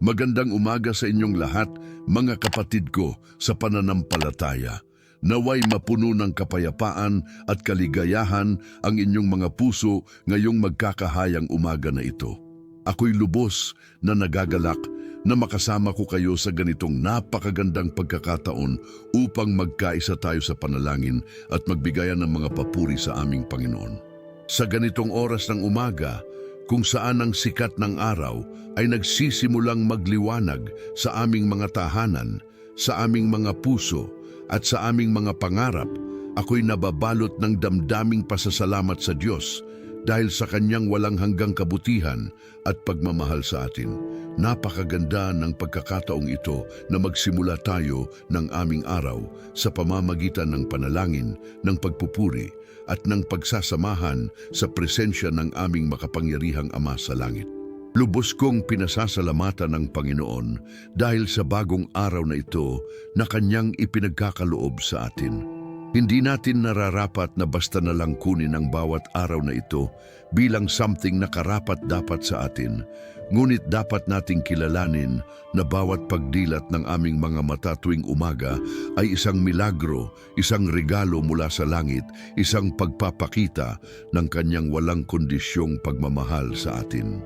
Magandang umaga sa inyong lahat, mga kapatid ko sa pananampalataya. Naway mapuno ng kapayapaan at kaligayahan ang inyong mga puso ngayong magkakahayang umaga na ito. Ako'y lubos na nagagalak na makasama ko kayo sa ganitong napakagandang pagkakataon upang magkaisa tayo sa panalangin at magbigayan ng mga papuri sa aming Panginoon. Sa ganitong oras ng umaga, kung saan ang sikat ng araw ay nagsisimulang magliwanag sa aming mga tahanan, sa aming mga puso at sa aming mga pangarap, ako'y nababalot ng damdaming pasasalamat sa Diyos dahil sa Kanyang walang hanggang kabutihan at pagmamahal sa atin. Napakaganda ng pagkakataong ito na magsimula tayo ng aming araw sa pamamagitan ng panalangin, ng pagpupuri at ng pagsasamahan sa presensya ng aming makapangyarihang Ama sa langit. Lubos kong pinasasalamatan ng Panginoon dahil sa bagong araw na ito na Kanyang ipinagkakaloob sa atin. Hindi natin nararapat na basta na lang kunin ang bawat araw na ito bilang something na karapat-dapat sa atin. Ngunit dapat nating kilalanin na bawat pagdilat ng aming mga mata tuwing umaga ay isang milagro, isang regalo mula sa langit, isang pagpapakita ng Kanyang walang kondisyong pagmamahal sa atin.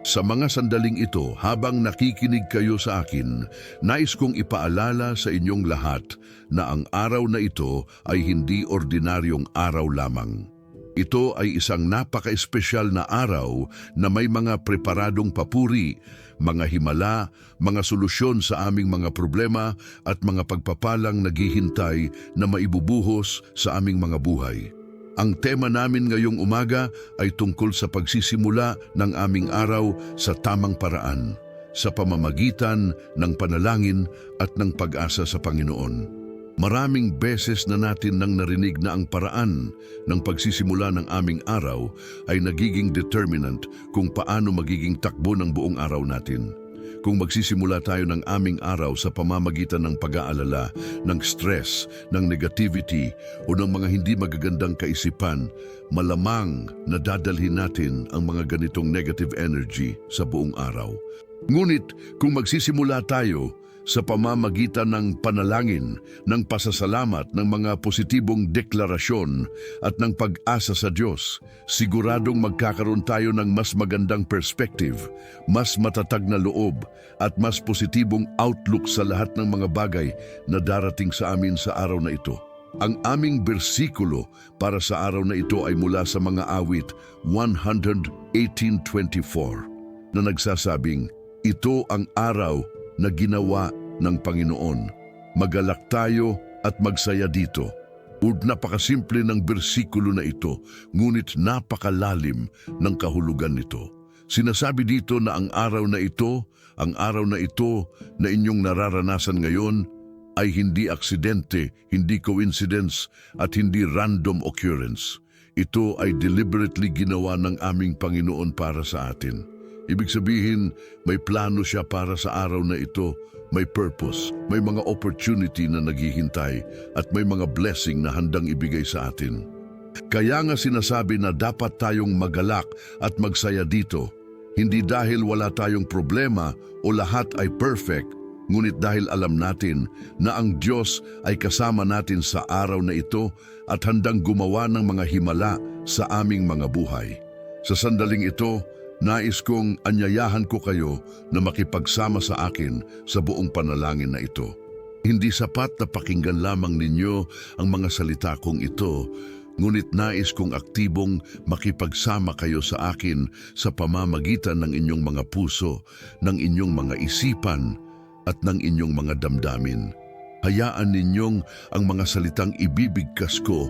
Sa mga sandaling ito, habang nakikinig kayo sa akin, nais kong ipaalala sa inyong lahat na ang araw na ito ay hindi ordinaryong araw lamang. Ito ay isang napaka-espesyal na araw na may mga preparadong papuri, mga himala, mga solusyon sa aming mga problema at mga pagpapalang naghihintay na maibubuhos sa aming mga buhay. Ang tema namin ngayong umaga ay tungkol sa pagsisimula ng aming araw sa tamang paraan, sa pamamagitan ng panalangin at ng pag-asa sa Panginoon. Maraming beses na natin nang narinig na ang paraan ng pagsisimula ng aming araw ay nagiging determinant kung paano magiging takbo ng buong araw natin. Kung magsisimula tayo ng aming araw sa pamamagitan ng pag-aalala, ng stress, ng negativity o ng mga hindi magagandang kaisipan, malamang na dadalhin natin ang mga ganitong negative energy sa buong araw. Ngunit kung magsisimula tayo sa pamamagitan ng panalangin, ng pasasalamat, ng mga positibong deklarasyon at ng pag-asa sa Diyos, siguradong magkakaroon tayo ng mas magandang perspective, mas matatag na loob at mas positibong outlook sa lahat ng mga bagay na darating sa amin sa araw na ito. Ang aming bersikulo para sa araw na ito ay mula sa mga awit 118:24 na nagsasabing, "Ito ang araw na ginawa ng Panginoon. Magalak tayo at magsaya dito." Napakasimple ng bersikulo na ito, ngunit napakalalim ng kahulugan nito. Sinasabi dito na ang araw na ito na inyong nararanasan ngayon ay hindi aksidente, hindi coincidence at hindi random occurrence. Ito ay deliberately ginawa ng aming Panginoon para sa atin. Ibig sabihin, may plano siya para sa araw na ito, may purpose, may mga opportunity na naghihintay at may mga blessing na handang ibigay sa atin. Kaya nga sinasabi na dapat tayong magalak at magsaya dito, hindi dahil wala tayong problema o lahat ay perfect, ngunit dahil alam natin na ang Diyos ay kasama natin sa araw na ito at handang gumawa ng mga himala sa aming mga buhay. Sa sandaling ito, nais kong anyayahan ko kayo na makipagsama sa akin sa buong panalangin na ito. Hindi sapat na pakinggan lamang ninyo ang mga salita kong ito, ngunit nais kong aktibong makipagsama kayo sa akin sa pamamagitan ng inyong mga puso, ng inyong mga isipan at ng inyong mga damdamin. Hayaan ninyong ang mga salitang ibibigkas ko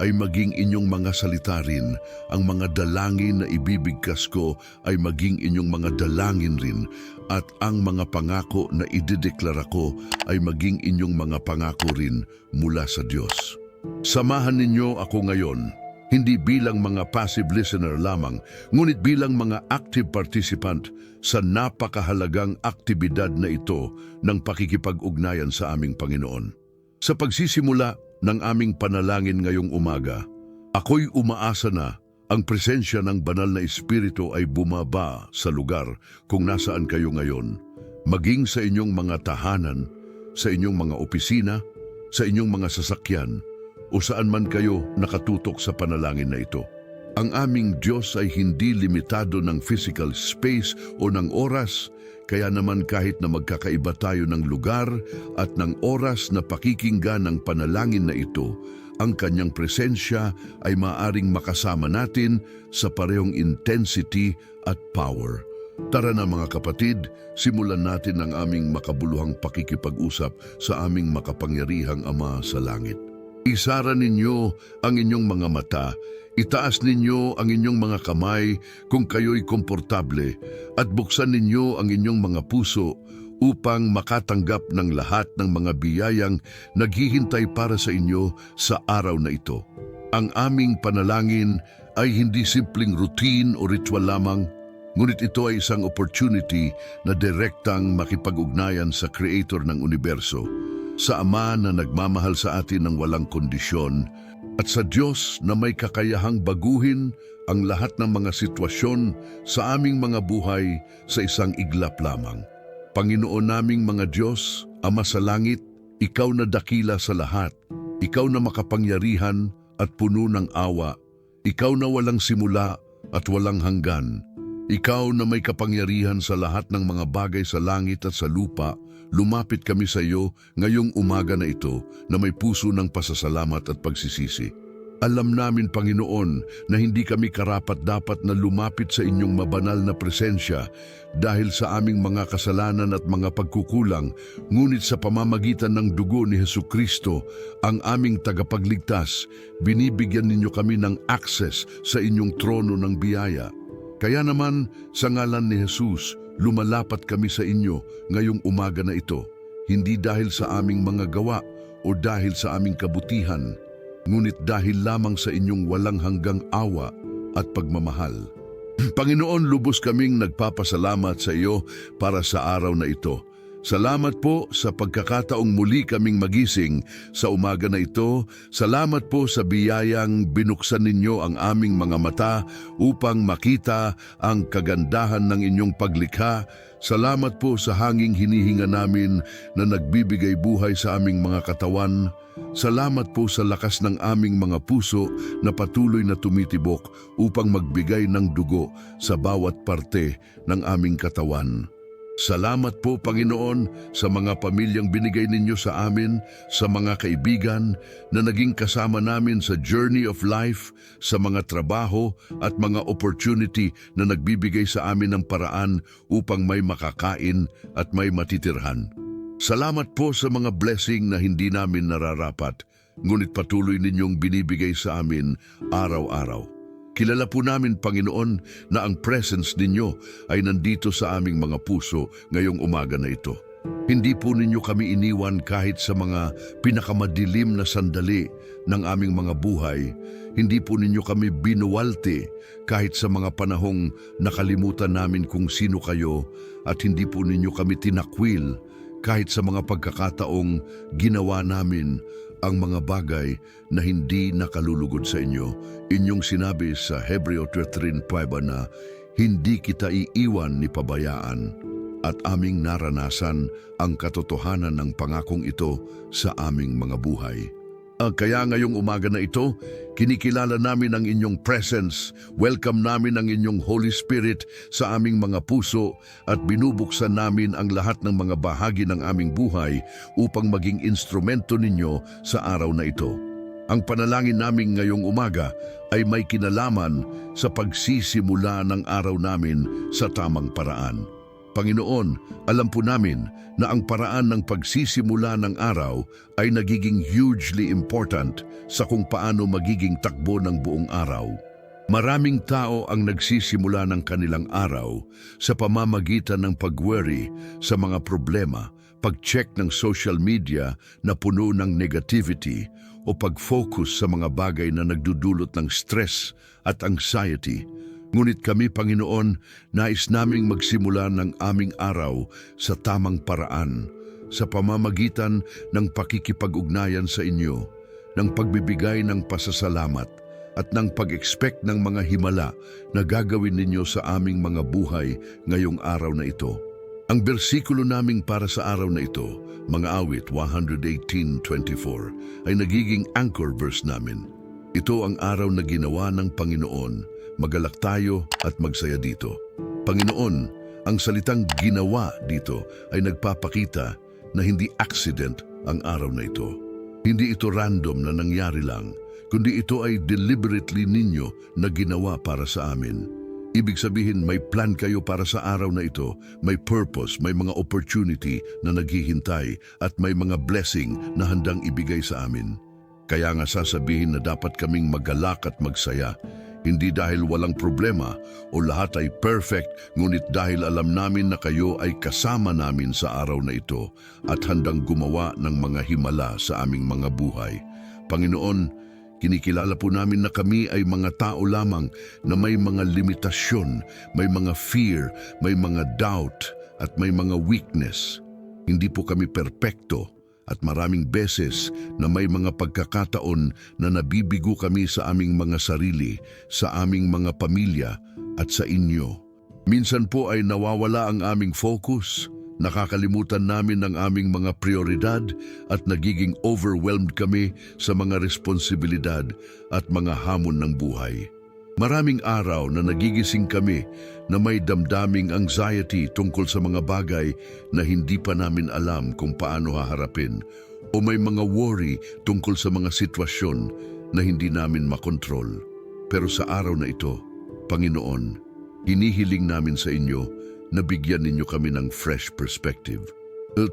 ay maging inyong mga salita rin. Ang mga dalangin na ibibigkas ko ay maging inyong mga dalangin rin. At ang mga pangako na idedeklara ko ay maging inyong mga pangako rin mula sa Diyos. Samahan ninyo ako ngayon, hindi bilang mga passive listener lamang, ngunit bilang mga active participant sa napakahalagang aktibidad na ito ng pakikipag-ugnayan sa aming Panginoon. Sa pagsisimula ng aming panalangin ngayong umaga, ako'y umaasa na ang presensya ng banal na Espiritu ay bumaba sa lugar kung nasaan kayo ngayon. maging sa inyong mga tahanan, sa inyong mga opisina, sa inyong mga sasakyan, o saan man kayo nakatutok sa panalangin na ito. Ang aming Diyos ay hindi limitado ng physical space o ng oras, kaya naman kahit na magkakaiba tayo ng lugar at ng oras na pakikinggan ng panalangin na ito, ang kanyang presensya ay maaring makasama natin sa parehong intensity at power. Tara na mga kapatid, simulan natin ang aming makabuluhang pakikipag-usap sa aming makapangyarihang Ama sa langit. Isara ninyo ang inyong mga mata, itaas ninyo ang inyong mga kamay kung kayo'y komportable at buksan ninyo ang inyong mga puso upang makatanggap ng lahat ng mga biyayang naghihintay para sa inyo sa araw na ito. Ang aming panalangin ay hindi simpleng routine o ritual lamang, ngunit ito ay isang opportunity na direktang makipag-ugnayan sa Creator ng universo, sa Ama na nagmamahal sa atin ng walang kondisyon, at sa Diyos na may kakayahang baguhin ang lahat ng mga sitwasyon sa aming mga buhay sa isang iglap lamang. Panginoon naming mga Diyos, Ama sa langit, Ikaw na dakila sa lahat, Ikaw na makapangyarihan at puno ng awa, Ikaw na walang simula at walang hanggan, Ikaw na may kapangyarihan sa lahat ng mga bagay sa langit at sa lupa. Lumapit kami sa iyo ngayong umaga na ito na may puso ng pasasalamat at pagsisisi. Alam namin, Panginoon, na hindi kami karapat-dapat na lumapit sa inyong mabanal na presensya dahil sa aming mga kasalanan at mga pagkukulang, ngunit sa pamamagitan ng dugo ni Hesukristo, ang aming tagapagligtas, binibigyan ninyo kami ng access sa inyong trono ng biyaya. Kaya naman, sa ngalan ni Jesus, lumalapat kami sa inyo ngayong umaga na ito, hindi dahil sa aming mga gawa o dahil sa aming kabutihan, ngunit dahil lamang sa inyong walang hanggang awa at pagmamahal. Panginoon, lubos kaming nagpapasalamat sa iyo para sa araw na ito. Salamat po sa pagkakataong muli kaming magising sa umaga na ito. Salamat po sa biyayang binuksan ninyo ang aming mga mata upang makita ang kagandahan ng inyong paglikha. Salamat po sa hanging hinihinga namin na nagbibigay buhay sa aming mga katawan. Salamat po sa lakas ng aming mga puso na patuloy na tumitibok upang magbigay ng dugo sa bawat parte ng aming katawan. Salamat po, Panginoon, sa mga pamilyang binigay ninyo sa amin, sa mga kaibigan na naging kasama namin sa journey of life, sa mga trabaho at mga opportunity na nagbibigay sa amin ng paraan upang may makakain at may matitirhan. Salamat po sa mga blessing na hindi namin nararapat, ngunit patuloy ninyong binibigay sa amin araw-araw. Kilala po namin, Panginoon, na ang presence ninyo ay nandito sa aming mga puso ngayong umaga na ito. Hindi po ninyo kami iniwan kahit sa mga pinakamadilim na sandali ng aming mga buhay. Hindi po ninyo kami binuwalte kahit sa mga panahong nakalimutan namin kung sino kayo, at hindi po ninyo kami tinakwil kahit sa mga pagkakataong ginawa namin ang mga bagay na hindi nakalulugod sa inyo. Inyong sinabi sa Hebreo 13:5 na hindi kita iiwan ni pabayaan, at aming naranasan ang katotohanan ng pangakong ito sa aming mga buhay. Kaya ngayong umaga na ito, kinikilala namin ang inyong presence, welcome namin ang inyong Holy Spirit sa aming mga puso, at binubuksan namin ang lahat ng mga bahagi ng aming buhay upang maging instrumento ninyo sa araw na ito. Ang panalangin namin ngayong umaga ay may kinalaman sa pagsisimula ng araw namin sa tamang paraan. Panginoon, alam po namin na ang paraan ng pagsisimula ng araw ay nagiging hugely important sa kung paano magiging takbo ng buong araw. Maraming tao ang nagsisimula ng kanilang araw sa pamamagitan ng pag-worry sa mga problema, pag-check ng social media na puno ng negativity, o pag-focus sa mga bagay na nagdudulot ng stress at anxiety. Ngunit kami, Panginoon, nais naming magsimula ng aming araw sa tamang paraan, sa pamamagitan ng pakikipag-ugnayan sa inyo, ng pagbibigay ng pasasalamat, at ng pag-expect ng mga himala na gagawin ninyo sa aming mga buhay ngayong araw na ito. Ang bersikulo naming para sa araw na ito, mga awit 118:24, ay nagiging anchor verse namin. Ito ang araw na ginawa ng Panginoon, magalak tayo at magsaya dito. Panginoon, ang salitang ginawa dito ay nagpapakita na hindi accident ang araw na ito. Hindi ito random na nangyari lang, kundi ito ay deliberately ninyo na ginawa para sa amin. Ibig sabihin, may plan kayo para sa araw na ito, may purpose, may mga opportunity na naghihintay at may mga blessing na handang ibigay sa amin. Kaya nga sasabihin na dapat kaming magalak at magsaya, hindi dahil walang problema o lahat ay perfect, ngunit dahil alam namin na kayo ay kasama namin sa araw na ito at handang gumawa ng mga himala sa aming mga buhay. Panginoon, kinikilala po namin na kami ay mga tao lamang na may mga limitasyon, may mga fear, may mga doubt at may mga weakness. Hindi po kami perpekto at maraming beses na may mga pagkakataon na nabibigo kami sa aming mga sarili, sa aming mga pamilya at sa inyo. Minsan po ay nawawala ang aming focus, nakakalimutan namin ang aming mga prioridad at nagiging overwhelmed kami sa mga responsibilidad at mga hamon ng buhay. Maraming araw na nagigising kami na may damdaming anxiety tungkol sa mga bagay na hindi pa namin alam kung paano haharapin o may mga worry tungkol sa mga sitwasyon na hindi namin makontrol. Pero sa araw na ito, Panginoon, hinihiling namin sa inyo na bigyan ninyo kami ng fresh perspective.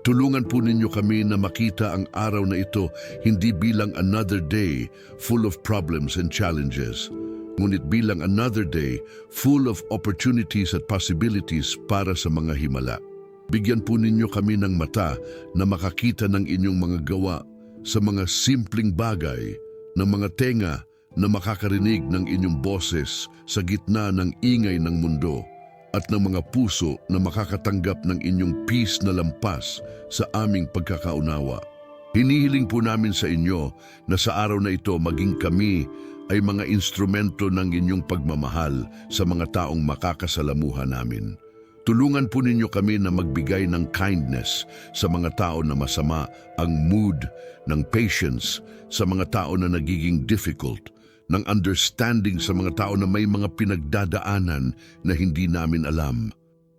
Tulungan po ninyo kami na makita ang araw na ito hindi bilang another day full of problems and challenges, ngunit bilang another day full of opportunities at possibilities para sa mga himala. Bigyan po ninyo kami ng mata na makakita ng inyong mga gawa sa mga simpleng bagay, ng mga tenga na makakarinig ng inyong boses sa gitna ng ingay ng mundo, at ng mga puso na makakatanggap ng inyong peace na lampas sa aming pagkakaunawa. Hinihiling po namin sa inyo na sa araw na ito maging kami ay mga instrumento ng inyong pagmamahal sa mga taong makakasalamuha namin. Tulungan po ninyo kami na magbigay ng kindness sa mga tao na masama, ang mood ng patience sa mga tao na nagiging difficult, ng understanding sa mga tao na may mga pinagdadaanan na hindi namin alam.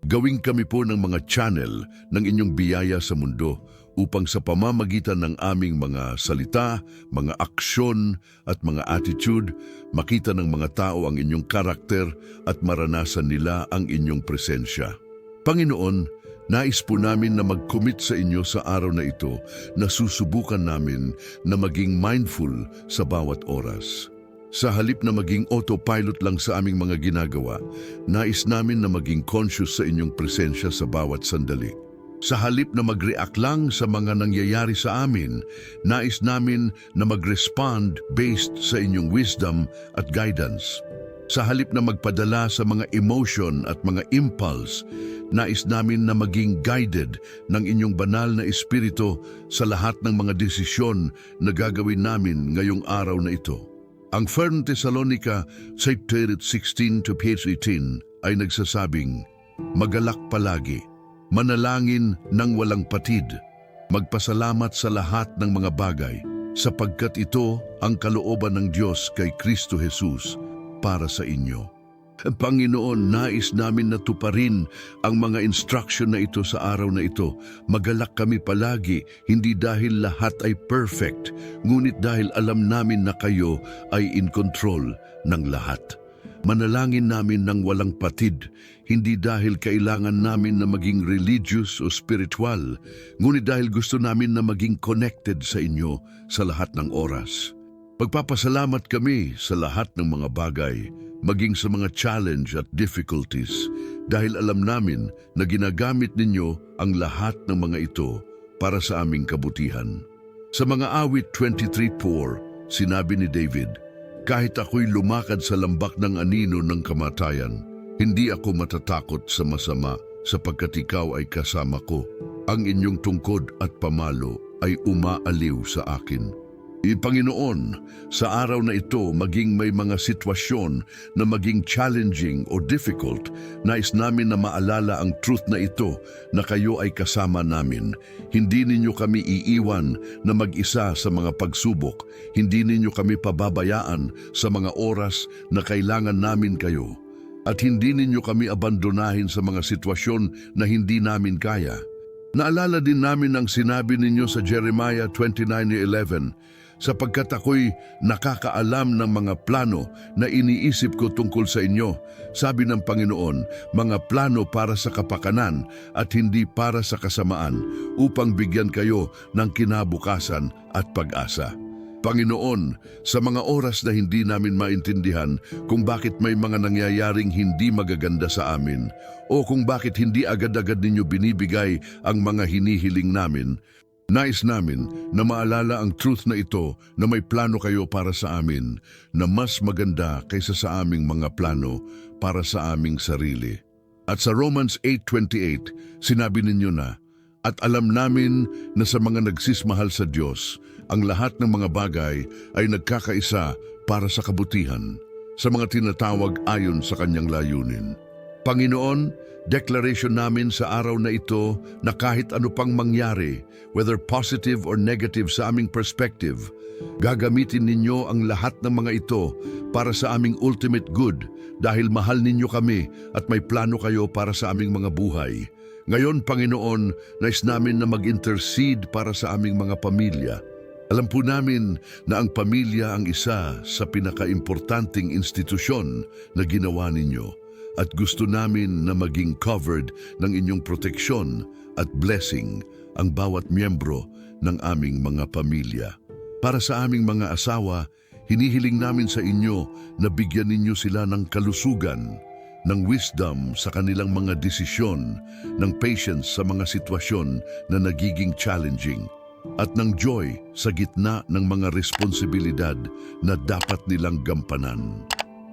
Gawing kami po ng mga channel ng inyong biyaya sa mundo upang sa pamamagitan ng aming mga salita, mga aksyon at mga attitude, makita ng mga tao ang inyong karakter at maranasan nila ang inyong presensya. Panginoon, nais po namin na mag-commit sa inyo sa araw na ito na susubukan namin na maging mindful sa bawat oras. Sa halip na maging autopilot lang sa aming mga ginagawa, nais namin na maging conscious sa inyong presensya sa bawat sandali. Sa halip na mag-react lang sa mga nangyayari sa amin, nais namin na mag-respond based sa inyong wisdom at guidance. Sa halip na magpadala sa mga emotion at mga impulse, nais namin na maging guided ng inyong banal na espiritu sa lahat ng mga desisyon na gagawin namin ngayong araw na ito. Ang 1 Thessalonica 5:16-18 ay nagsasabing, magalak palagi, manalangin ng walang patid, magpasalamat sa lahat ng mga bagay, sapagkat ito ang kalooban ng Diyos kay Kristo Jesus para sa inyo. Panginoon, nais namin na tuparin ang mga instruction na ito sa araw na ito. Magalak kami palagi, hindi dahil lahat ay perfect, ngunit dahil alam namin na kayo ay in control ng lahat. Manalangin namin ng walang patid, hindi dahil kailangan namin na maging religious o spiritual, ngunit dahil gusto namin na maging connected sa inyo sa lahat ng oras. Magpapasalamat kami sa lahat ng mga bagay, maging sa mga challenge at difficulties, dahil alam namin na ginagamit ninyo ang lahat ng mga ito para sa aming kabutihan. Sa mga awit 23:4, sinabi ni David, kahit ako'y lumakad sa lambak ng anino ng kamatayan, hindi ako matatakot sa masama sapagkat ikaw ay kasama ko. Ang inyong tungkod at pamalo ay umaaliw sa akin. Panginoon, sa araw na ito maging may mga sitwasyon na maging challenging o difficult, nais namin na maalala ang truth na ito na kayo ay kasama namin. Hindi ninyo kami iiwan na mag-isa sa mga pagsubok. Hindi ninyo kami pababayaan sa mga oras na kailangan namin kayo. At hindi ninyo kami abandonahin sa mga sitwasyon na hindi namin kaya. Naalala din namin ang sinabi ninyo sa Jeremiah 29:11, sapagkat ako'y nakakaalam ng mga plano na iniisip ko tungkol sa inyo, sabi ng Panginoon, mga plano para sa kapakanan at hindi para sa kasamaan, upang bigyan kayo ng kinabukasan at pag-asa. Panginoon, sa mga oras na hindi namin maintindihan kung bakit may mga nangyayaring hindi magaganda sa amin o kung bakit hindi agad-agad ninyo binibigay ang mga hinihiling namin, nais namin na maalala ang truth na ito na may plano kayo para sa amin na mas maganda kaysa sa aming mga plano para sa aming sarili. At sa Romans 8:28, sinabi ninyo na, at alam namin na sa mga nagsismahal sa Diyos, ang lahat ng mga bagay ay nagkakaisa para sa kabutihan, sa mga tinatawag ayon sa kanyang layunin. Panginoon, declaration namin sa araw na ito na kahit ano pang mangyari, whether positive or negative sa aming perspective, gagamitin ninyo ang lahat ng mga ito para sa aming ultimate good dahil mahal ninyo kami at may plano kayo para sa aming mga buhay. Ngayon, Panginoon, nais namin na mag-intercede para sa aming mga pamilya. Alam po namin na ang pamilya ang isa sa pinakaimportanteng institusyon na ginawa ninyo at gusto namin na maging covered ng inyong proteksyon at blessing ang bawat miyembro ng aming mga pamilya. Para sa aming mga asawa, hinihiling namin sa inyo na bigyan ninyo sila ng kalusugan, ng wisdom sa kanilang mga desisyon, ng patience sa mga sitwasyon na nagiging challenging, at ng joy sa gitna ng mga responsibilidad na dapat nilang gampanan.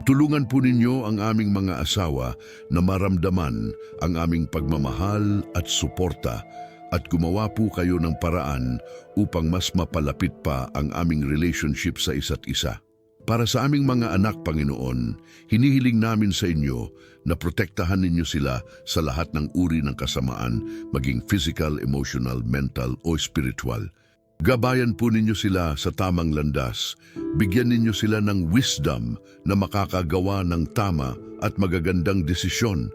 Tulungan po ninyo ang aming mga asawa na maramdaman ang aming pagmamahal at suporta at gumawa po kayo ng paraan upang mas mapalapit pa ang aming relationship sa isa't isa. Para sa aming mga anak, Panginoon, hinihiling namin sa inyo na protektahan ninyo sila sa lahat ng uri ng kasamaan, maging physical, emotional, mental o spiritual. Gabayan po ninyo sila sa tamang landas. Bigyan ninyo sila ng wisdom na makakagawa ng tama at magagandang desisyon.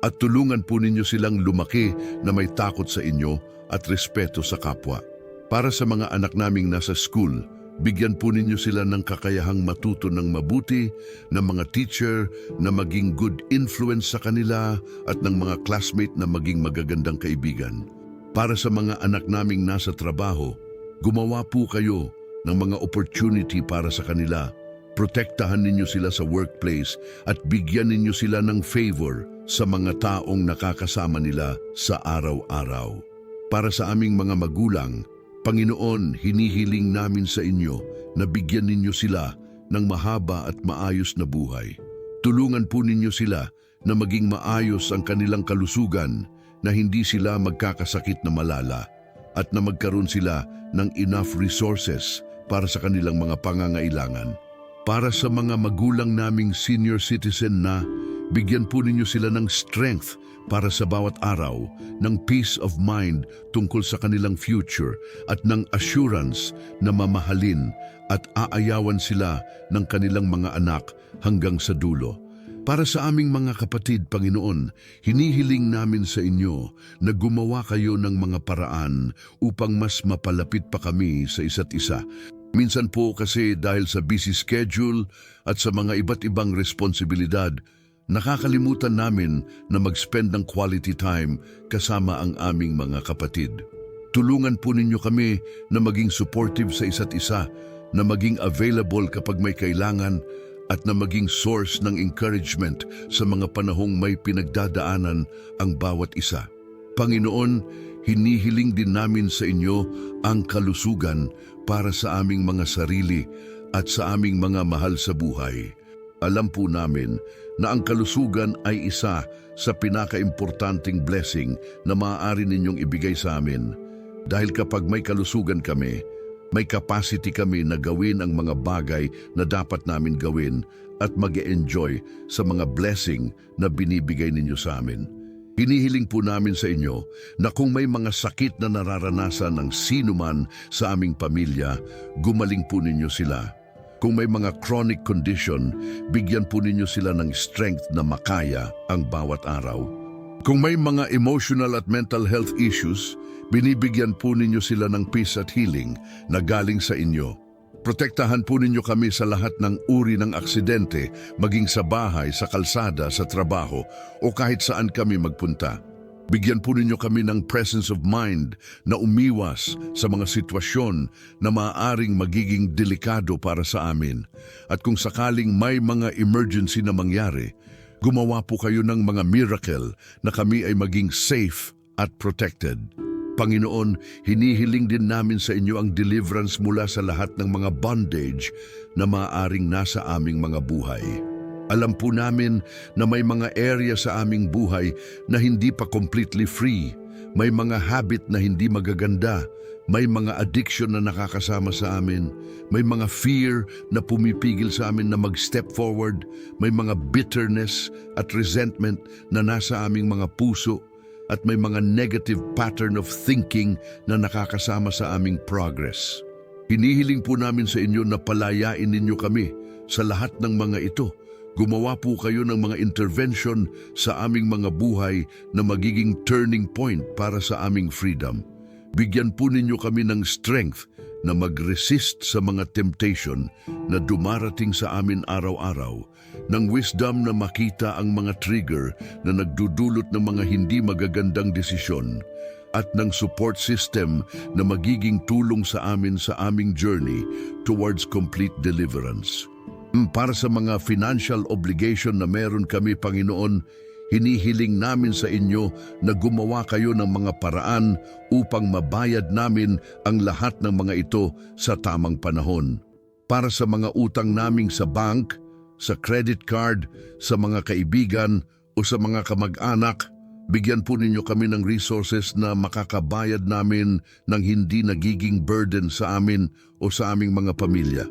At tulungan po ninyo silang lumaki na may takot sa inyo at respeto sa kapwa. Para sa mga anak naming nasa school, bigyan po ninyo sila ng kakayahang matuto ng mabuti, ng mga teacher na maging good influence sa kanila at ng mga classmate na maging magagandang kaibigan. Para sa mga anak naming nasa trabaho, gumawa po kayo ng mga opportunity para sa kanila. Protektahan ninyo sila sa workplace at bigyan ninyo sila ng favor sa mga taong nakakasama nila sa araw-araw. Para sa aming mga magulang, Panginoon, hinihiling namin sa inyo na bigyan ninyo sila ng mahaba at maayos na buhay. Tulungan po ninyo sila na maging maayos ang kanilang kalusugan, na hindi sila magkakasakit na malala, at na magkaroon sila ng enough resources para sa kanilang mga pangangailangan. Para sa mga magulang naming senior citizen na, bigyan po ninyo sila ng strength para sa bawat araw, ng peace of mind tungkol sa kanilang future at ng assurance na mamahalin at aayawan sila ng kanilang mga anak hanggang sa dulo. Para sa aming mga kapatid, Panginoon, hinihiling namin sa inyo na gumawa kayo ng mga paraan upang mas mapalapit pa kami sa isa't isa. Minsan po kasi dahil sa busy schedule at sa mga iba't ibang responsibilidad, nakakalimutan namin na mag-spend ng quality time kasama ang aming mga kapatid. Tulungan po ninyo kami na maging supportive sa isa't isa, na maging available kapag may kailangan, at na maging source ng encouragement sa mga panahong may pinagdadaanan ang bawat isa. Panginoon, hinihiling din namin sa inyo ang kalusugan para sa aming mga sarili at sa aming mga mahal sa buhay. Alam po namin na ang kalusugan ay isa sa pinakaimportanteng blessing na maaari ninyong ibigay sa amin. Dahil kapag may kalusugan kami, May capacity kami na gawin ang mga bagay na dapat namin gawin at mag-enjoy sa mga blessing na binibigay ninyo sa amin. Hinihiling po namin sa inyo na kung may mga sakit na nararanasan ng sino man sa aming pamilya, gumaling po ninyo sila. Kung may mga chronic condition, bigyan po ninyo sila ng strength na makaya ang bawat araw. Kung may mga emotional at mental health issues, binibigyan po ninyo sila ng peace at healing na galing sa inyo. Protektahan po ninyo kami sa lahat ng uri ng aksidente, maging sa bahay, sa kalsada, sa trabaho, o kahit saan kami magpunta. Bigyan po ninyo kami ng presence of mind na umiwas sa mga sitwasyon na maaaring magiging delikado para sa amin. At kung sakaling may mga emergency na mangyari, gumawa po kayo ng mga miracle na kami ay maging safe at protected. Panginoon, hinihiling din namin sa inyo ang deliverance mula sa lahat ng mga bondage na maaaring nasa aming mga buhay. Alam po namin na may mga area sa aming buhay na hindi pa completely free. May mga habit na hindi magaganda. May mga addiction na nakakasama sa amin. May mga fear na pumipigil sa amin na mag-step forward. May mga bitterness at resentment na nasa aming mga puso. At may mga negative pattern of thinking na nakakasama sa aming progress. Hinihiling po namin sa inyo na palayain ninyo kami sa lahat ng mga ito. Gumawa po kayo ng mga intervention sa aming mga buhay na magiging turning point para sa aming freedom. Bigyan po ninyo kami ng strength na mag-resist sa mga temptation na dumarating sa amin araw-araw, ng wisdom na makita ang mga trigger na nagdudulot ng mga hindi magagandang desisyon, at ng support system na magiging tulong sa amin sa aming journey towards complete deliverance. Para sa mga financial obligation na meron kami, Panginoon, hinihiling namin sa inyo na gumawa kayo ng mga paraan upang mabayad namin ang lahat ng mga ito sa tamang panahon. Para sa mga utang naming sa bank, sa credit card, sa mga kaibigan o sa mga kamag-anak, bigyan po ninyo kami ng resources na makakabayad namin ng hindi nagiging burden sa amin o sa aming mga pamilya.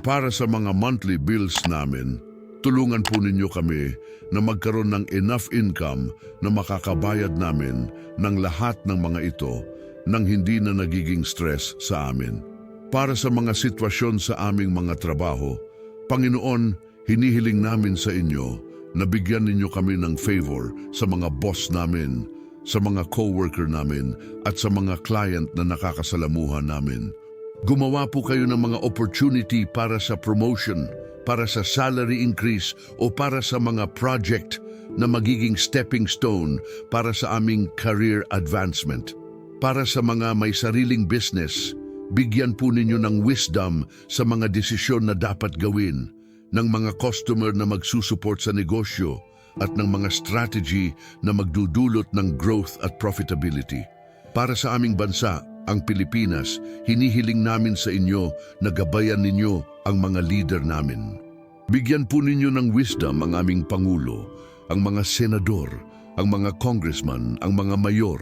Para sa mga monthly bills namin, tulungan po ninyo kami na magkaroon ng enough income na makakabayad namin ng lahat ng mga ito nang hindi na nagiging stress sa amin. Para sa mga sitwasyon sa aming mga trabaho, Panginoon, hinihiling namin sa inyo na bigyan ninyo kami ng favor sa mga boss namin, sa mga co-worker namin at sa mga client na nakakasalamuhan namin. Gumawa po kayo ng mga opportunity para sa promotion, para sa salary increase o para sa mga project na magiging stepping stone para sa aming career advancement. Para sa mga may sariling business, bigyan po ninyo ng wisdom sa mga desisyon na dapat gawin, ng mga customer na magsusupport sa negosyo at ng mga strategy na magdudulot ng growth at profitability. Para sa aming bansa, ang Pilipinas, hinihiling namin sa inyo na gabayan ninyo ang mga leader namin. Bigyan po ninyo ng wisdom ang aming Pangulo, ang mga senador, ang mga congressman, ang mga mayor,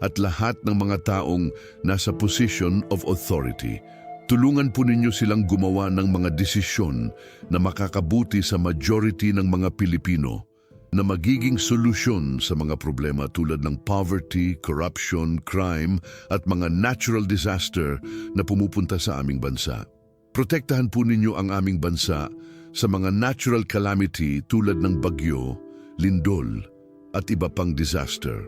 at lahat ng mga taong nasa position of authority. Tulungan po ninyo silang gumawa ng mga desisyon na makakabuti sa majority ng mga Pilipino, na magiging solusyon sa mga problema tulad ng poverty, corruption, crime at mga natural disaster na pumupunta sa aming bansa. Protektahan po ninyo ang aming bansa sa mga natural calamity tulad ng bagyo, lindol at iba pang disaster.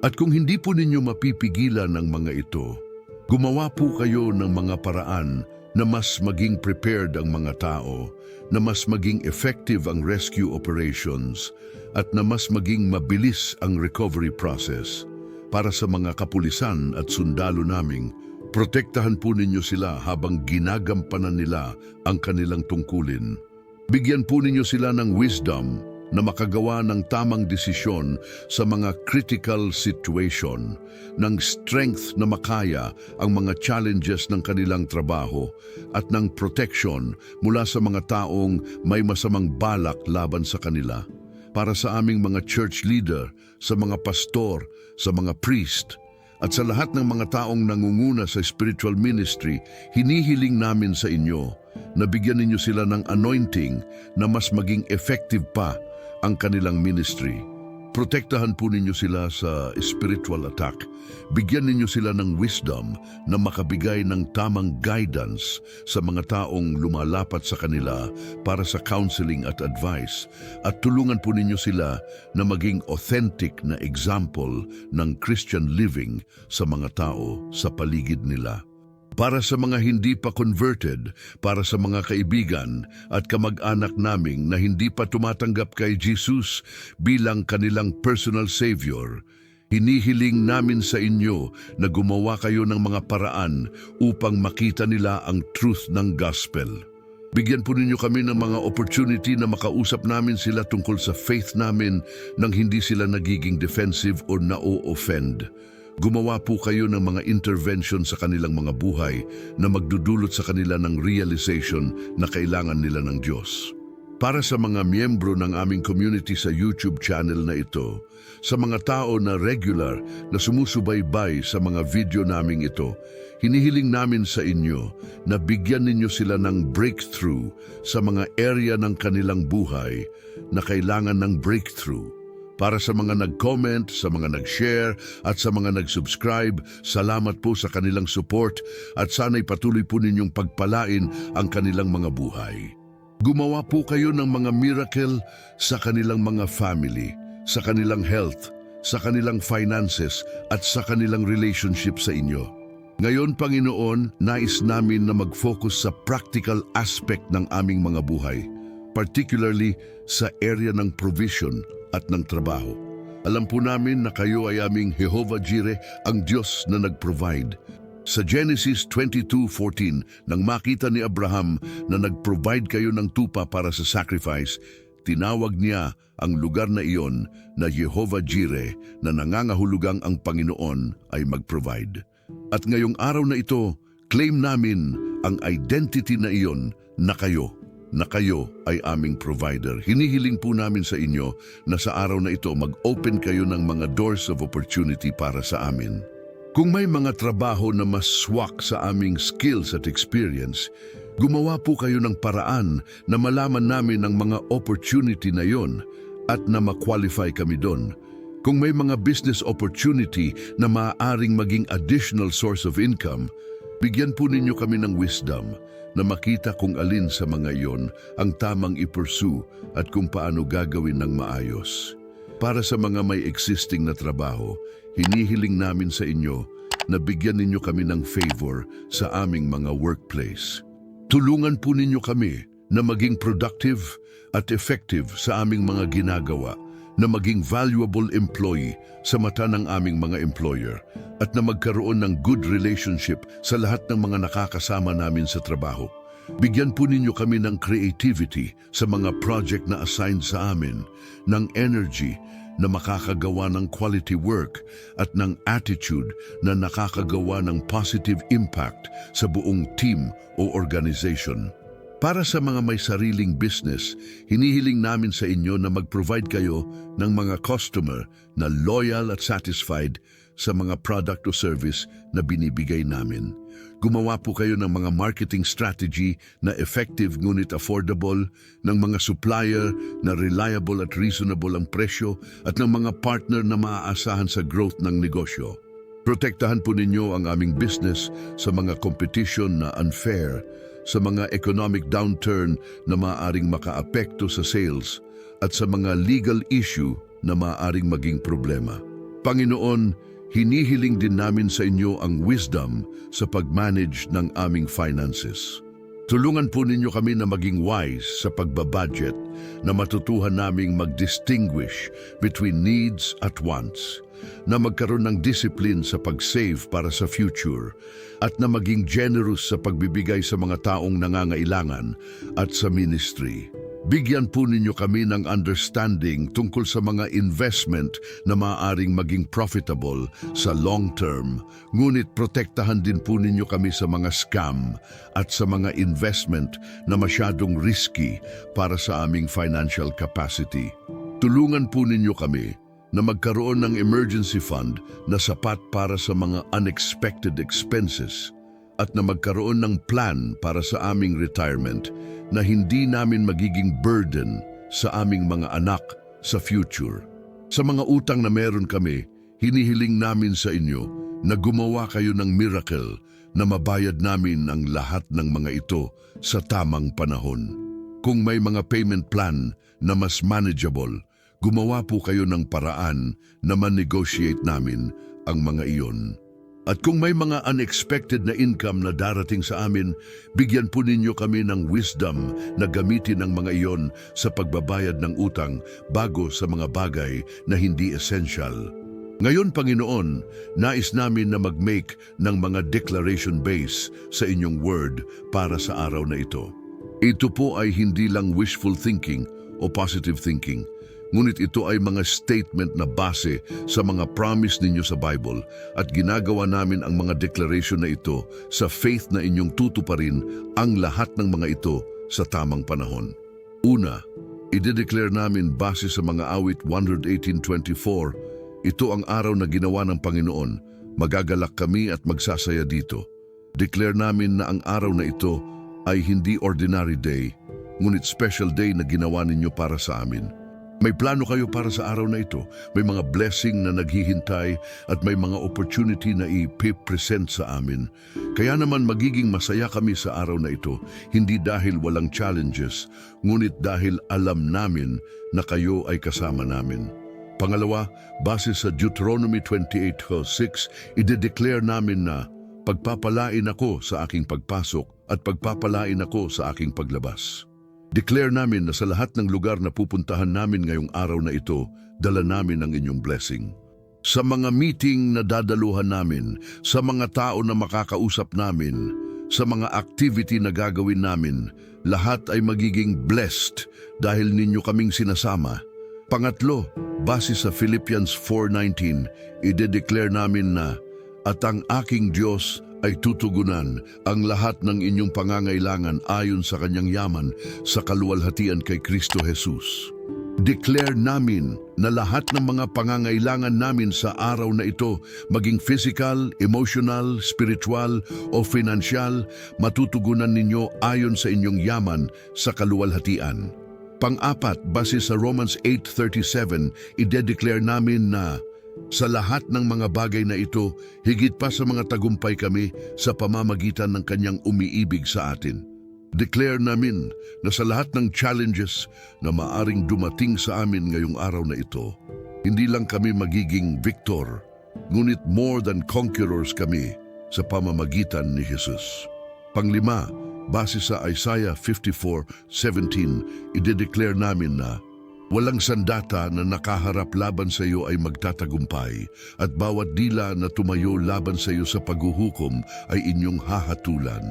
At kung hindi po ninyo mapipigilan ang mga ito, gumawa po kayo ng mga paraan na mas maging prepared ang mga tao, na mas maging effective ang rescue operations, at na mas maging mabilis ang recovery process. Para sa mga kapulisan at sundalo naming, protektahan po ninyo sila habang ginagampanan nila ang kanilang tungkulin. Bigyan po ninyo sila ng wisdom na makagawa ng tamang desisyon sa mga critical situation, ng strength na makaya ang mga challenges ng kanilang trabaho at ng protection mula sa mga taong may masamang balak laban sa kanila. Para sa aming mga church leader, sa mga pastor, sa mga priest, At sa lahat ng mga taong nangunguna sa spiritual ministry, hinihiling namin sa inyo na bigyan ninyo sila ng anointing na mas maging effective pa ang kanilang ministry. Protektahan po ninyo sila sa spiritual attack. Bigyan ninyo sila ng wisdom na makabigay ng tamang guidance sa mga taong lumalapat sa kanila para sa counseling at advice. At tulungan po ninyo sila na maging authentic na example ng Christian living sa mga tao sa paligid nila. Para sa mga hindi pa converted, para sa mga kaibigan at kamag-anak naming na hindi pa tumatanggap kay Jesus bilang kanilang personal savior, hinihiling namin sa inyo na gumawa kayo ng mga paraan upang makita nila ang truth ng gospel. Bigyan po ninyo kami ng mga opportunity na makausap namin sila tungkol sa faith namin nang hindi sila nagiging defensive o na-o-offend. Gumawa po kayo ng mga intervention sa kanilang mga buhay na magdudulot sa kanila ng realization na kailangan nila ng Diyos. Para sa mga miyembro ng aming community sa YouTube channel na ito, sa mga tao na regular na sumusubaybay sa mga video naming ito, hinihiling namin sa inyo na bigyan ninyo sila ng breakthrough sa mga area ng kanilang buhay na kailangan ng breakthrough. Para sa mga nag-comment, sa mga nag-share at sa mga nag-subscribe, salamat po sa kanilang support at sana'y patuloy po ninyong pagpalain ang kanilang mga buhay. Gumawa po kayo ng mga miracle sa kanilang mga family, sa kanilang health, sa kanilang finances at sa kanilang relationship sa inyo. Ngayon, Panginoon, nais namin na mag-focus sa practical aspect ng aming mga buhay, particularly sa area ng provision at ng trabaho. Alam po namin na kayo ay aming Jehovah Jireh, ang Diyos na nag-provide. Sa Genesis 22:14, nang makita ni Abraham na nag-provide kayo ng tupa para sa sacrifice, tinawag niya ang lugar na iyon na Jehovah Jireh, na nangangahulugang ang Panginoon ay mag-provide. At ngayong araw na ito, claim namin ang identity na iyon na kayo ay aming provider. Hinihiling po namin sa inyo na sa araw na ito mag-open kayo ng mga doors of opportunity para sa amin. Kung may mga trabaho na mas swak sa aming skills at experience, gumawa po kayo ng paraan na malaman namin ang mga opportunity na yon at na ma-qualify kami doon. Kung may mga business opportunity na maaaring maging additional source of income, bigyan po ninyo kami ng wisdom na makita kung alin sa mga iyon ang tamang i-pursue at kung paano gagawin ng maayos. Para sa mga may existing na trabaho, hinihiling namin sa inyo na bigyan ninyo kami ng favor sa aming mga workplace. Tulungan po ninyo kami na maging productive at effective sa aming mga ginagawa, na maging valuable employee sa mata ng aming mga employer, at na magkaroon ng good relationship sa lahat ng mga nakakasama namin sa trabaho. Bigyan po ninyo kami ng creativity sa mga project na assigned sa amin, ng energy na makakagawa ng quality work at ng attitude na nakakagawa ng positive impact sa buong team o organization. Para sa mga may sariling business, hinihiling namin sa inyo na mag-provide kayo ng mga customer na loyal at satisfied sa mga product o service na binibigay namin. Gumawa po kayo ng mga marketing strategy na effective ngunit affordable, ng mga supplier na reliable at reasonable ang presyo, at ng mga partner na maaasahan sa growth ng negosyo. Protektahan po ninyo ang aming business sa mga competition na unfair, sa mga economic downturn na maaaring makaapekto sa sales, at sa mga legal issue na maaaring maging problema. Panginoon, hinihiling din namin sa inyo ang wisdom sa pag-manage ng aming finances. Tulungan po ninyo kami na maging wise sa pagbabudget, na matutuhan naming mag-distinguish between needs at wants, na magkaroon ng discipline sa pag-save para sa future, at na maging generous sa pagbibigay sa mga taong nangangailangan at sa ministry. Bigyan po ninyo kami ng understanding tungkol sa mga investment na maaaring maging profitable sa long term, ngunit protektahan din po ninyo kami sa mga scam at sa mga investment na masyadong risky para sa aming financial capacity. Tulungan po ninyo kami na magkaroon ng emergency fund na sapat para sa mga unexpected expenses at na magkaroon ng plan para sa aming retirement na hindi namin magiging burden sa aming mga anak sa future. Sa mga utang na meron kami, hinihiling namin sa inyo na gumawa kayo ng miracle na mabayad namin ang lahat ng mga ito sa tamang panahon. Kung may mga payment plan na mas manageable, gumawa po kayo ng paraan na ma-negotiate namin ang mga iyon. At kung may mga unexpected na income na darating sa amin, bigyan po ninyo kami ng wisdom na gamitin ang mga iyon sa pagbabayad ng utang bago sa mga bagay na hindi essential. Ngayon, Panginoon, nais namin na mag-make ng mga declaration base sa inyong word para sa araw na ito. Ito po ay hindi lang wishful thinking o positive thinking, ngunit ito ay mga statement na base sa mga promise ninyo sa Bible at ginagawa namin ang mga declaration na ito sa faith na inyong tutuparin ang lahat ng mga ito sa tamang panahon. Una, i-declare namin base sa mga awit 118:24, ito ang araw na ginawa ng Panginoon, magagalak kami at magsasaya dito. Declare namin na ang araw na ito ay hindi ordinary day, ngunit special day na ginawa ninyo para sa amin. May plano kayo para sa araw na ito, may mga blessing na naghihintay at may mga opportunity na i-present sa amin. Kaya naman magiging masaya kami sa araw na ito, hindi dahil walang challenges, ngunit dahil alam namin na kayo ay kasama namin. Pangalawa, base sa Deuteronomy 28:6, i-declare namin na pagpapalain ako sa aking pagpasok at pagpapalain ako sa aking paglabas. Declare namin na sa lahat ng lugar na pupuntahan namin ngayong araw na ito, dala namin ang inyong blessing. Sa mga meeting na dadaluhan namin, sa mga tao na makakausap namin, sa mga activity na gagawin namin, lahat ay magiging blessed dahil ninyo kaming sinasama. Pangatlo, base sa Philippians 4:19, i-declare namin na, at ang aking Diyos ay tutugunan ang lahat ng inyong pangangailangan ayon sa kanyang yaman sa kaluwalhatian kay Kristo Jesus. Declare namin na lahat ng mga pangangailangan namin sa araw na ito, maging physical, emotional, spiritual o financial, matutugunan ninyo ayon sa inyong yaman sa kaluwalhatian. Pang-apat, base sa Romans 8:37, i-declare namin na sa lahat ng mga bagay na ito, higit pa sa mga tagumpay kami sa pamamagitan ng kanyang umiibig sa atin. Declare namin na sa lahat ng challenges na maaring dumating sa amin ngayong araw na ito, hindi lang kami magiging victor, ngunit more than conquerors kami sa pamamagitan ni Jesus. Panglima, base sa Isaiah 54:17, i-declare namin na walang sandata na nakaharap laban sa iyo ay magtatagumpay at bawat dila na tumayo laban sa iyo sa paghuhukom ay inyong hahatulan.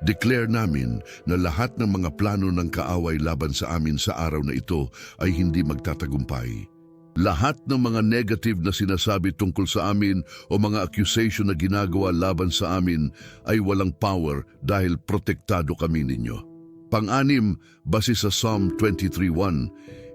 Declare namin na lahat ng mga plano ng kaaway laban sa amin sa araw na ito ay hindi magtatagumpay. Lahat ng mga negative na sinasabi tungkol sa amin o mga accusation na ginagawa laban sa amin ay walang power dahil protektado kami ninyo. Pang-anim, base sa Psalm 23:1,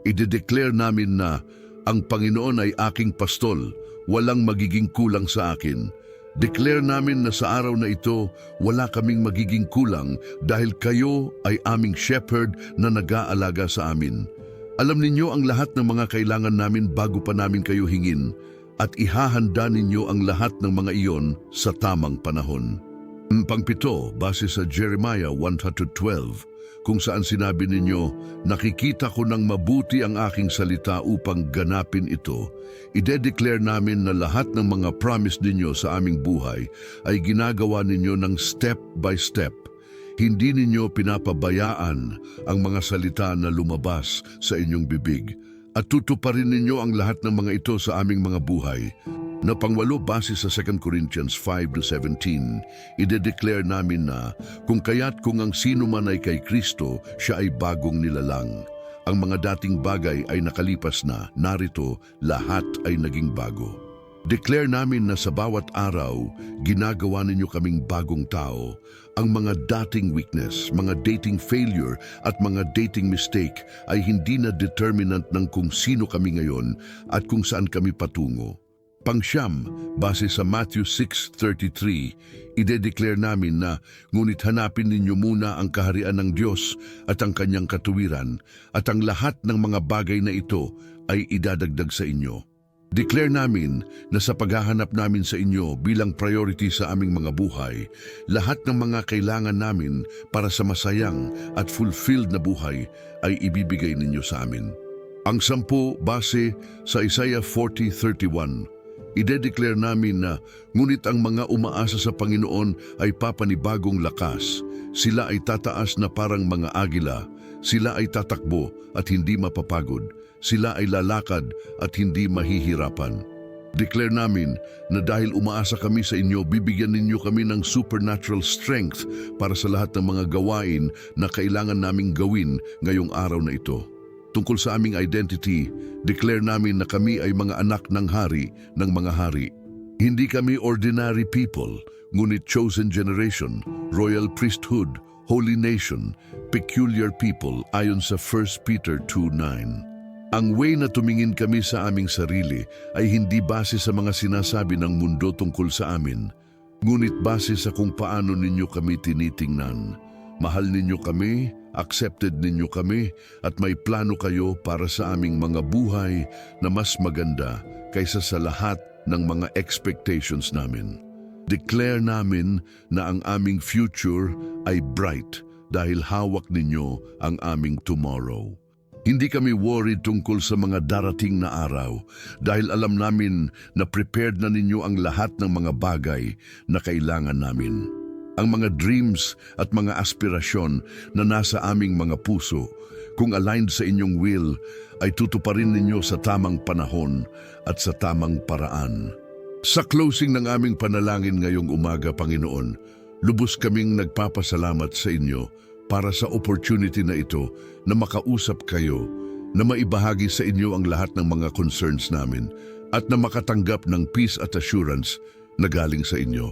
i-declare namin na ang Panginoon ay aking pastol, walang magiging kulang sa akin. Declare namin na sa araw na ito, wala kaming magiging kulang dahil kayo ay aming shepherd na nag-aalaga sa amin. Alam ninyo ang lahat ng mga kailangan namin bago pa namin kayo hingin at ihahanda ninyo ang lahat ng mga iyon sa tamang panahon. Pangpito, base sa Jeremiah 1:12, kung saan sinabi ninyo, nakikita ko ng mabuti ang aking salita upang ganapin ito. I-declare namin na lahat ng mga promise ninyo sa aming buhay ay ginagawa ninyo ng step by step. Hindi ninyo pinapabayaan ang mga salita na lumabas sa inyong bibig at tutuparin ninyo ang lahat ng mga ito sa aming mga buhay. Na pangwalo, base sa 2 Corinthians 5:17, i-declare namin na kung ang sino man ay kay Kristo, siya ay bagong nilalang. Ang mga dating bagay ay nakalipas na, narito, lahat ay naging bago. Declare namin na sa bawat araw, ginagawa ninyo kaming bagong tao. Ang mga dating weakness, mga dating failure at mga dating mistake ay hindi na determinant ng kung sino kami ngayon at kung saan kami patungo. Pangsyam, base sa Matthew 6:33, ide-declare namin na ngunit hanapin ninyo muna ang kaharian ng Diyos at ang kanyang katuwiran at ang lahat ng mga bagay na ito ay idadagdag sa inyo. Declare namin na sa paghahanap namin sa inyo bilang priority sa aming mga buhay, lahat ng mga kailangan namin para sa masayang at fulfilled na buhay ay ibibigay ninyo sa amin. Ang 10 base sa Isaiah 40:31, ide-declare namin na ngunit ang mga umaasa sa Panginoon ay papanibagong lakas. Sila ay tataas na parang mga agila. Sila ay tatakbo at hindi mapapagod. Sila ay lalakad at hindi mahihirapan. Declare namin na dahil umaasa kami sa inyo, bibigyan ninyo kami ng supernatural strength para sa lahat ng mga gawain na kailangan naming gawin ngayong araw na ito. Tungkol sa aming identity, declare namin na kami ay mga anak ng hari ng mga hari. Hindi kami ordinary people, ngunit chosen generation, royal priesthood, holy nation, peculiar people ayon sa 1 Peter 2:9. Ang way na tumingin kami sa aming sarili ay hindi base sa mga sinasabi ng mundo tungkol sa amin, ngunit base sa kung paano ninyo kami tinitingnan. Mahal ninyo kami, accepted ninyo kami, at may plano kayo para sa aming mga buhay na mas maganda kaysa sa lahat ng mga expectations namin. Declare namin na ang aming future ay bright dahil hawak ninyo ang aming tomorrow. Hindi kami worried tungkol sa mga darating na araw dahil alam namin na prepared na ninyo ang lahat ng mga bagay na kailangan namin. Ang mga dreams at mga aspirasyon na nasa aming mga puso, kung aligned sa inyong will, ay tutuparin ninyo sa tamang panahon at sa tamang paraan. Sa closing ng aming panalangin ngayong umaga, Panginoon, lubos kaming nagpapasalamat sa inyo para sa opportunity na ito na makausap kayo, na maibahagi sa inyo ang lahat ng mga concerns namin at na makatanggap ng peace at assurance na galing sa inyo.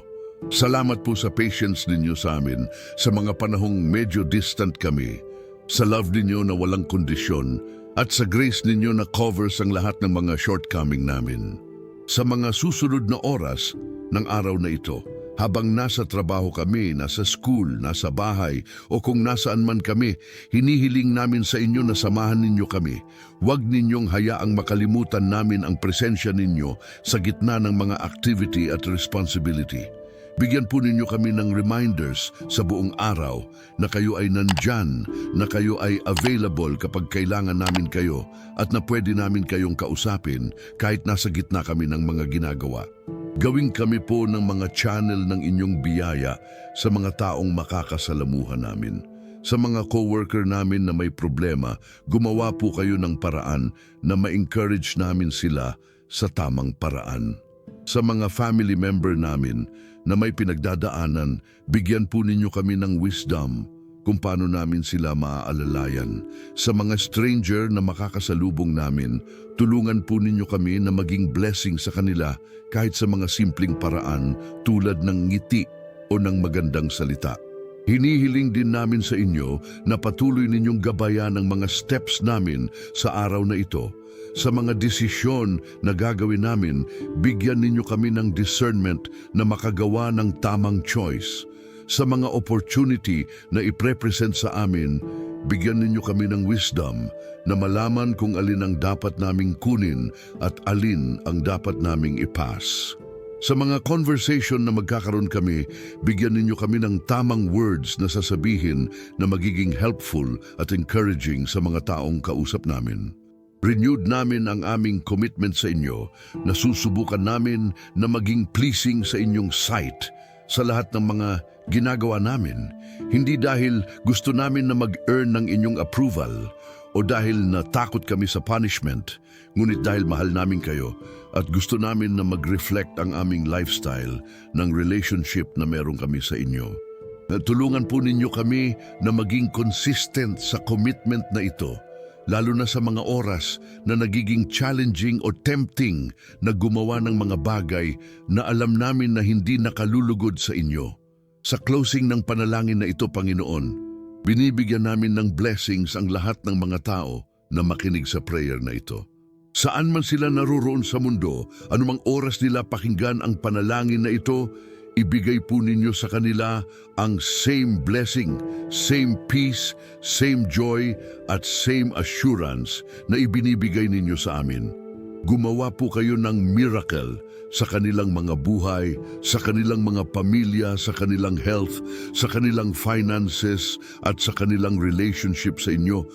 Salamat po sa patience ninyo sa amin sa mga panahong medyo distant kami, sa love ninyo na walang kondisyon at sa grace ninyo na covers ang lahat ng mga shortcoming namin. Sa mga susunod na oras ng araw na ito, habang nasa trabaho kami, nasa school, nasa bahay, o kung nasaan man kami, hinihiling namin sa inyo na samahan ninyo kami. Huwag ninyong hayaang makalimutan namin ang presensya ninyo sa gitna ng mga activity at responsibility. Bigyan po ninyo kami ng reminders sa buong araw na kayo ay nandyan, na kayo ay available kapag kailangan namin kayo at na pwede namin kayong kausapin kahit nasa gitna kami ng mga ginagawa. Gawing kami po ng mga channel ng inyong biyaya sa mga taong makakasalamuhan namin. Sa mga coworker namin na may problema, gumawa po kayo ng paraan na ma-encourage namin sila sa tamang paraan. Sa mga family member namin na may pinagdadaanan, bigyan po ninyo kami ng wisdom kung paano namin sila maaalalayan. Sa mga stranger na makakasalubong namin, tulungan po ninyo kami na maging blessing sa kanila kahit sa mga simpleng paraan tulad ng ngiti o ng magandang salita. Hinihiling din namin sa inyo na patuloy ninyong gabayan ang mga steps namin sa araw na ito. Sa mga desisyon na gagawin namin, bigyan ninyo kami ng discernment na makagawa ng tamang choice. Sa mga opportunity na iprepresent sa amin, bigyan ninyo kami ng wisdom na malaman kung alin ang dapat naming kunin at alin ang dapat naming ipass. Sa mga conversation na magkakaroon kami, bigyan ninyo kami ng tamang words na sasabihin na magiging helpful at encouraging sa mga taong kausap namin. Renewed namin ang aming commitment sa inyo na susubukan namin na maging pleasing sa inyong sight sa lahat ng mga ginagawa namin. Hindi dahil gusto namin na mag-earn ng inyong approval o dahil natakot kami sa punishment, ngunit dahil mahal namin kayo at gusto namin na mag-reflect ang aming lifestyle ng relationship na meron kami sa inyo. Tulungan po ninyo kami na maging consistent sa commitment na ito, lalo na sa mga oras na nagiging challenging o tempting na gumawa ng mga bagay na alam namin na hindi nakalulugod sa inyo. Sa closing ng panalangin na ito, Panginoon, binibigyan namin ng blessings ang lahat ng mga tao na makinig sa prayer na ito. Saan man sila naroroon sa mundo, anumang oras nila pakinggan ang panalangin na ito, ibigay po ninyo sa kanila ang same blessing, same peace, same joy, at same assurance na ibinibigay ninyo sa amin. Gumawa po kayo ng miracle sa kanilang mga buhay, sa kanilang mga pamilya, sa kanilang health, sa kanilang finances, at sa kanilang relationship sa inyo.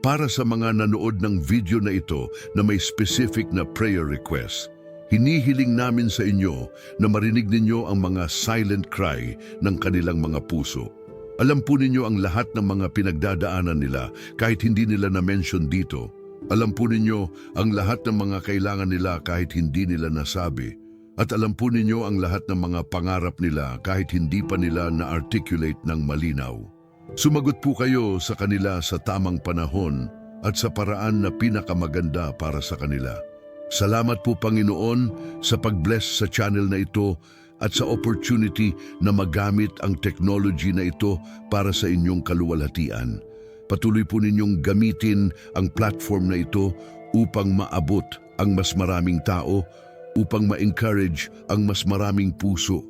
Para sa mga nanood ng video na ito na may specific na prayer request, hinihiling namin sa inyo na marinig ninyo ang mga silent cry ng kanilang mga puso. Alam po ninyo ang lahat ng mga pinagdadaanan nila kahit hindi nila na-mention dito. Alam po ninyo ang lahat ng mga kailangan nila kahit hindi nila nasabi. At alam po ninyo ang lahat ng mga pangarap nila kahit hindi pa nila na-articulate ng malinaw. Sumagot po kayo sa kanila sa tamang panahon at sa paraan na pinakamaganda para sa kanila. Salamat po, Panginoon, sa pag-bless sa channel na ito at sa opportunity na magamit ang technology na ito para sa inyong kaluwalhatian. Patuloy po ninyong gamitin ang platform na ito upang maabot ang mas maraming tao, upang ma-encourage ang mas maraming puso,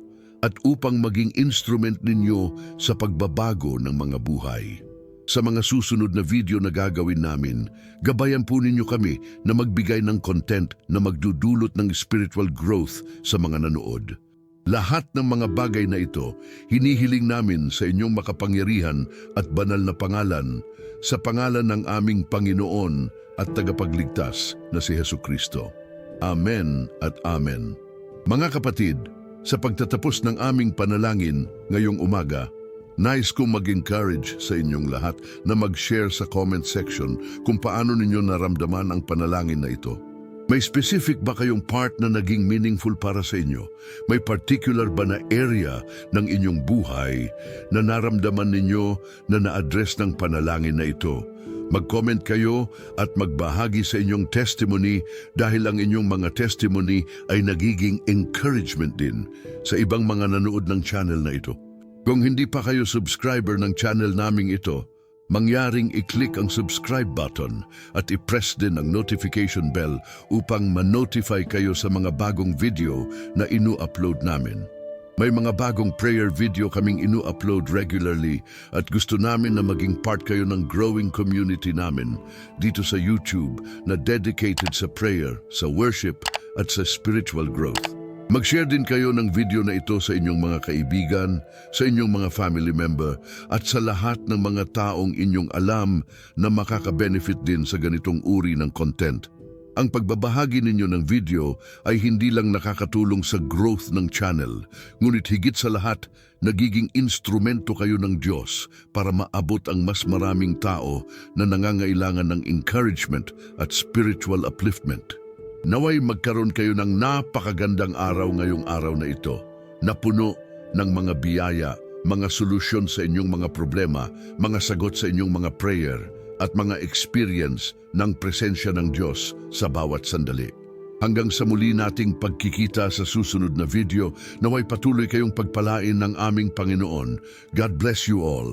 at upang maging instrument ninyo sa pagbabago ng mga buhay. Sa mga susunod na video na gagawin namin, gabayan po ninyo kami na magbigay ng content na magdudulot ng spiritual growth sa mga nanood. Lahat ng mga bagay na ito, hinihiling namin sa inyong makapangyarihan at banal na pangalan, sa pangalan ng aming Panginoon at tagapagligtas na si Hesukristo. Amen at Amen. Mga kapatid, sa pagtatapos ng aming panalangin ngayong umaga, nais kong mag-encourage sa inyong lahat na mag-share sa comment section kung paano ninyo naramdaman ang panalangin na ito. May specific ba kayong part na naging meaningful para sa inyo? May particular ba na area ng inyong buhay na naramdaman ninyo na na-address ng panalangin na ito? Mag-comment kayo at magbahagi sa inyong testimony dahil ang inyong mga testimony ay nagiging encouragement din sa ibang mga nanood ng channel na ito. Kung hindi pa kayo subscriber ng channel naming ito, mangyaring i-click ang subscribe button at i-press din ang notification bell upang ma-notify kayo sa mga bagong video na inu-upload namin. May mga bagong prayer video kaming inu-upload regularly at gusto namin na maging part kayo ng growing community namin dito sa YouTube na dedicated sa prayer, sa worship at sa spiritual growth. Mag-share din kayo ng video na ito sa inyong mga kaibigan, sa inyong mga family member, at sa lahat ng mga taong inyong alam na makaka-benefit din sa ganitong uri ng content. Ang pagbabahagi ninyo ng video ay hindi lang nakakatulong sa growth ng channel, ngunit higit sa lahat, nagiging instrumento kayo ng Diyos para maabot ang mas maraming tao na nangangailangan ng encouragement at spiritual upliftment. Naway magkaroon kayo ng napakagandang araw ngayong araw na ito, na puno ng mga biyaya, mga solusyon sa inyong mga problema, mga sagot sa inyong mga prayer, at mga experience ng presensya ng Diyos sa bawat sandali. Hanggang sa muli nating pagkikita sa susunod na video, naway patuloy kayong pagpalain ng aming Panginoon. God bless you all.